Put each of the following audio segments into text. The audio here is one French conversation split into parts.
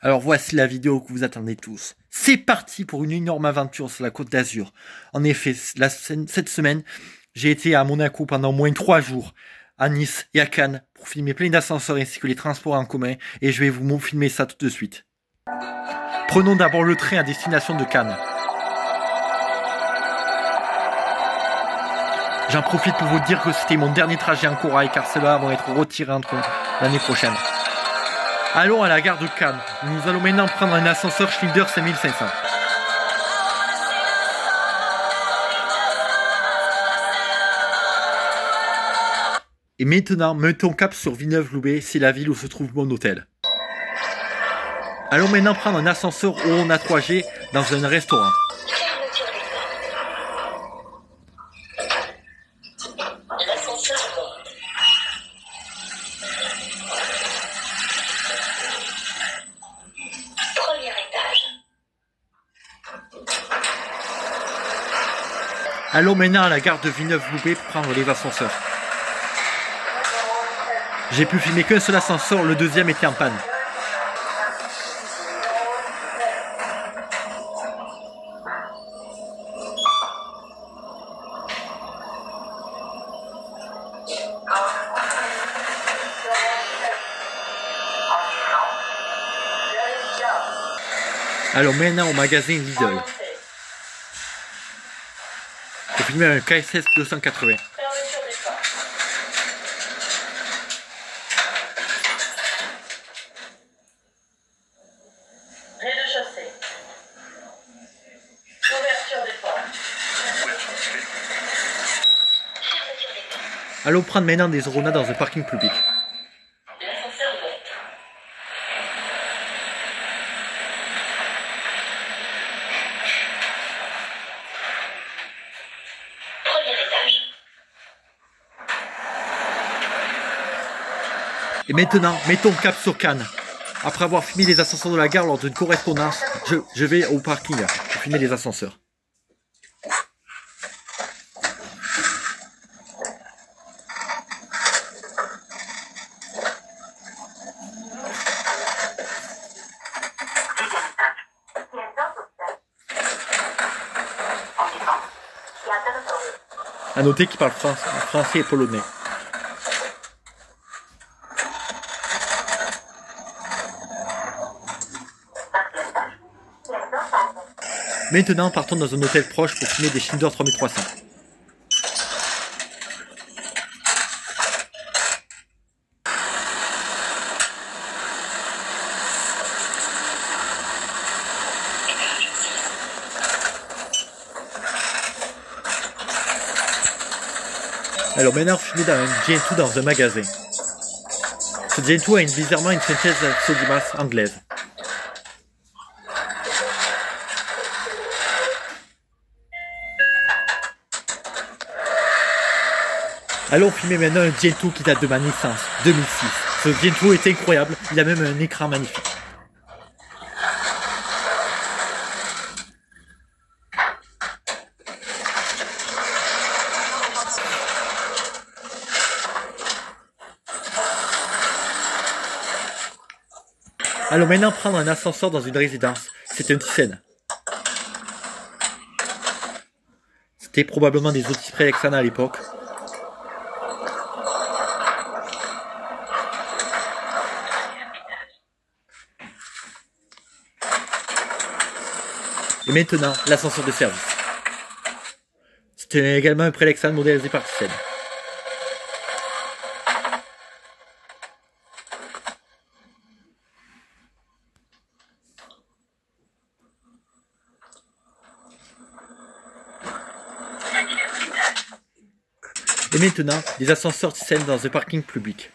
Alors voici la vidéo que vous attendez tous. C'est parti pour une énorme aventure sur la Côte d'Azur. En effet, cette semaine, j'ai été à Monaco pendant au moins 3 jours, à Nice et à Cannes, pour filmer plein d'ascenseurs ainsi que les transports en commun, et je vais vous filmer ça tout de suite. Prenons d'abord le train à destination de Cannes. J'en profite pour vous dire que c'était mon dernier trajet en corail, car ceux-là vont être retirés entre l'année prochaine. Allons à la gare de Cannes. Nous allons maintenant prendre un ascenseur Schneider 5500. Et maintenant, mettons cap sur Villeneuve-Loubet, c'est la ville où se trouve mon hôtel. Allons maintenant prendre un ascenseur Orona 3G dans un restaurant. Allons maintenant à la gare de Villeneuve-Loubet pour prendre les ascenseurs. J'ai pu filmer qu'un seul ascenseur, le deuxième était en panne. Allons maintenant au magasin Lidl. J'ai filmé un KSS 280. Rez-de-chaussée. Ouverture des portes. Allons prendre maintenant des Orona dans un parking public. L'ascenseur ouvert. Premier étage. Et maintenant, mettons cap sur Cannes. Après avoir filmé les ascenseurs de la gare lors d'une correspondance, je vais au parking pour filmer les ascenseurs. À noter qu'il parle français et polonais. Maintenant, partons dans un hôtel proche pour filmer des Schneider 3300. Alors maintenant, filmer dans un Gentoo dans un magasin. Ce Gentoo a bizarrement une synthèse Sodimas anglaise. Allons filmer maintenant un Gentoo qui date de ma naissance, 2006. Ce Gentoo est incroyable, il a même un écran magnifique. Allons maintenant prendre un ascenseur dans une résidence. C'est un Thyssen. C'était probablement des Otis Alexana à l'époque. Et maintenant, l'ascenseur de service. C'était également un Prélexan modélisé par Thyssen. Et maintenant, des ascenseurs Thyssen dans un parking public.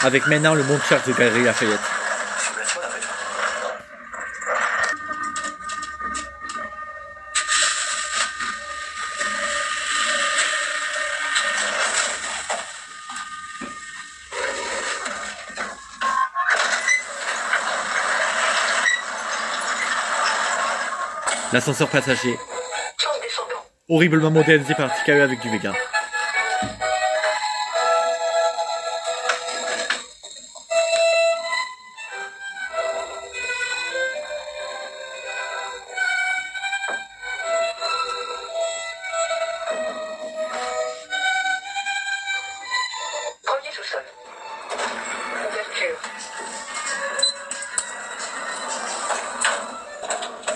Avec maintenant le Mont Charles de Galerie Lafayette. L'ascenseur passager, Chambre descendant. horriblement modélisé par TKE avec du vegan. Premier sous-sol. Ouverture.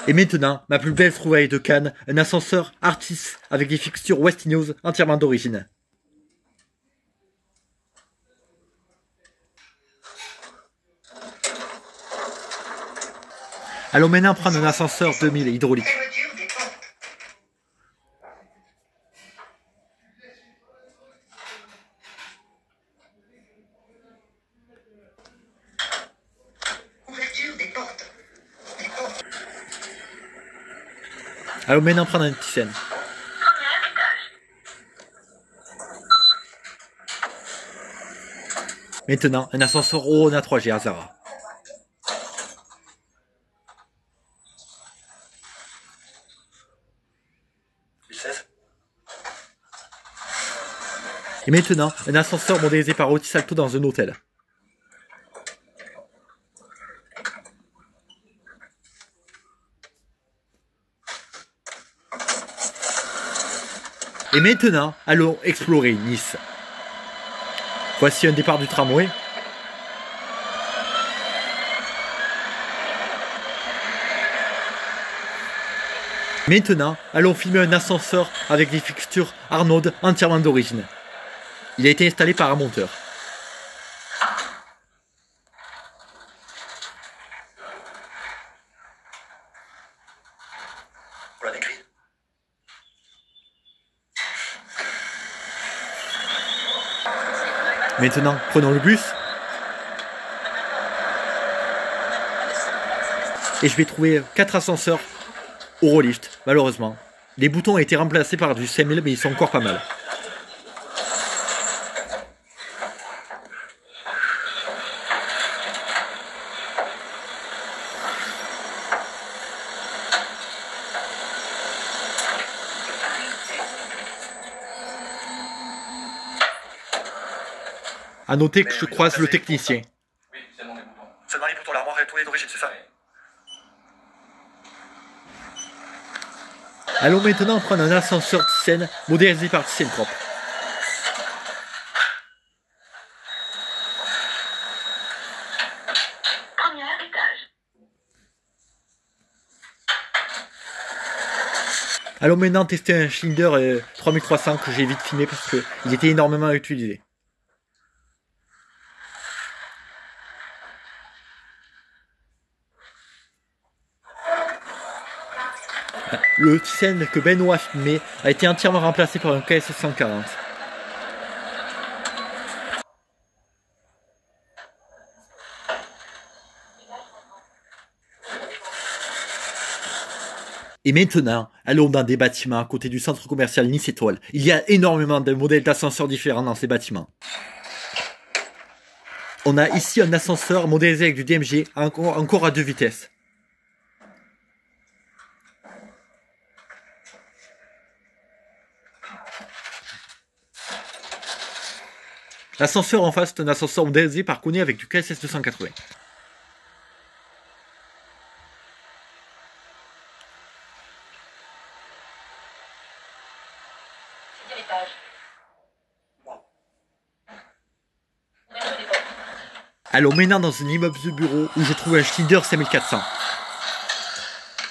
Et maintenant, ma plus belle trouvaille de Cannes, un ascenseur Artis avec des fixtures Westinghouse entièrement d'origine. Allons maintenant prendre un ascenseur 2000 hydraulique. Fermeture des portes. Ouverture des portes. Les portes. Allons maintenant prendre un petit scène. Premier étage. Maintenant, un ascenseur Orona 3G à Zara. Et maintenant, un ascenseur modélisé par Otis Alto dans un hôtel. Et maintenant, allons explorer Nice. Voici un départ du tramway. Maintenant, allons filmer un ascenseur avec des fixtures Arnaud entièrement d'origine. Il a été installé par un monteur. On l'a décrit. Maintenant, prenons le bus. Et je vais trouver 4 ascenseurs Eurolift, malheureusement. Les boutons ont été remplacés par du 5000, mais ils sont encore pas mal. A noter que je croise le technicien. Oui, seulement les boutons. Seulement les boutons, l'armoire et tout est d'origine, c'est ça? Allons maintenant prendre un ascenseur Thyssen modélisé par ThyssenKrupp. Premier étage. Allons maintenant tester un Schindler 3300 que j'ai vite filmé parce qu'il était énormément utilisé. Le Thyssen que Benoît a filmé a été entièrement remplacé par un KS 140. Et maintenant, allons dans des bâtiments à côté du centre commercial Nice Étoile. Il y a énormément de modèles d'ascenseurs différents dans ces bâtiments. On a ici un ascenseur modélisé avec du DMG encore à 2 vitesses. L'ascenseur en face est un ascenseur modélisé par Kone avec du KSS 280. Quel étage? Ouverture des portes. Allons maintenant dans un immeuble de bureau où je trouve un Schneider 5400.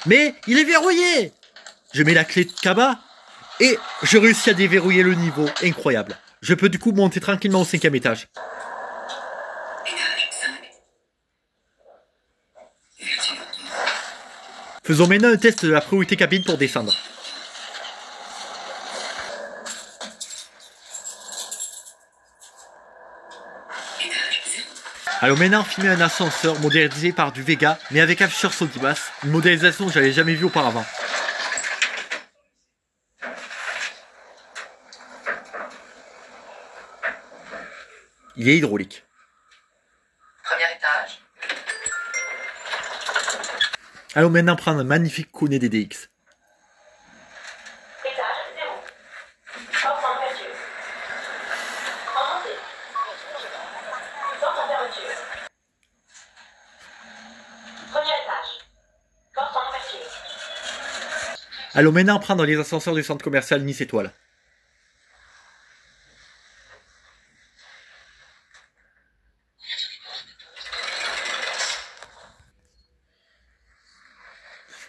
Mais il est verrouillé! Je mets la clé de cabas et je réussis à déverrouiller le niveau. Incroyable. Je peux du coup monter tranquillement au 5e étage. Étage 5. Ouverture. Faisons maintenant un test de la priorité cabine pour descendre. Étage 0. Allons maintenant filmer un ascenseur modélisé par du Vega, mais avec afficheur Sodibas, une modélisation que j'avais jamais vue auparavant. Il est hydraulique. Premier étage. Allons maintenant prendre un magnifique Kone DDX. Étage 0. Porte en ouverture. Remontée. Porte en fermeture. Premier étage. Porte en ouverture. Allons maintenant prendre les ascenseurs du centre commercial Nice Étoile.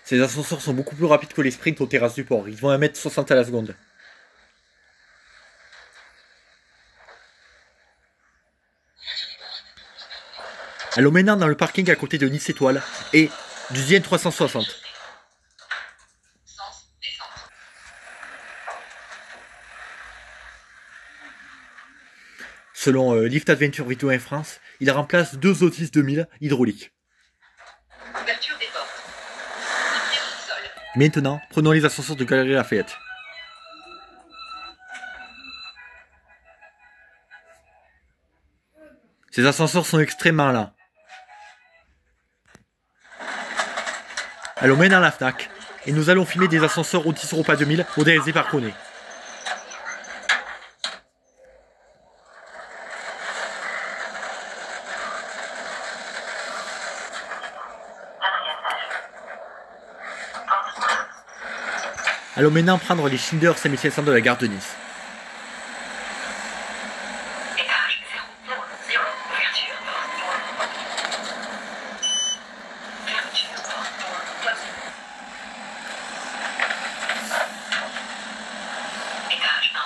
Ces ascenseurs sont beaucoup plus rapides que les sprints aux terrasses du port. Ils vont à 1m60 à la seconde. Allons maintenant dans le parking à côté de Nice Étoile et d'usine 360. Sens descente. Selon Lift Adventure Vidéo en France, il remplace 2 Otis 2000 hydrauliques. Ouverture des portes. Pied au sol. Maintenant, prenons les ascenseurs de Galerie Lafayette. Ces ascenseurs sont extrêmement lents. Allons maintenant à la FNAC et nous allons filmer des ascenseurs Otis Europa 2000 modélisés par Kone. Allons maintenant prendre les Schindler 5500 de la gare de Nice. Étage 0. 0. Ouverture. Fermeture. Étage 1.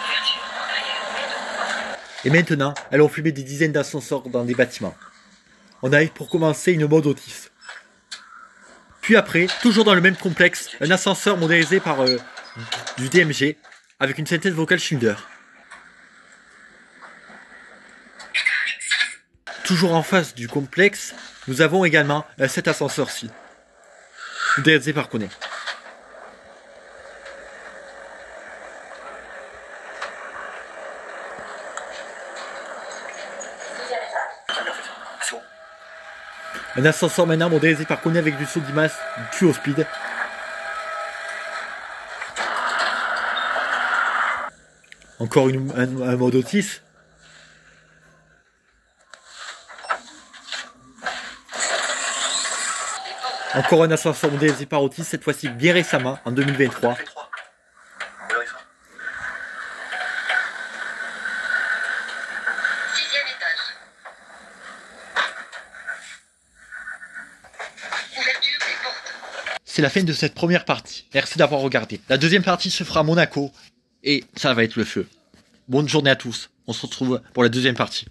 Ouverture. Arrière. Et maintenant, allons filmer des dizaines d'ascenseurs dans des bâtiments. On arrive pour commencer une mode Otis. Puis après, toujours dans le même complexe, un ascenseur modélisé par du DMG avec une synthèse vocale Schindler. Toujours en face du complexe, nous avons également cet ascenseur-ci, modélisé par Kone. Deuxième étage. Très bien fait ça. C'est bon. Un ascenseur maintenant modélisé par Kone avec du saut d'image du speed. Encore un mode Otis. Encore un ascenseur modélisé par Otis, cette fois-ci bien récemment, en 2023. Fait 3. Voilà, ça. Sixième étage. Ouverture des portes. C'est la fin de cette première partie. Merci d'avoir regardé. La deuxième partie se fera à Monaco et ça va être le feu. Bonne journée à tous. On se retrouve pour la deuxième partie.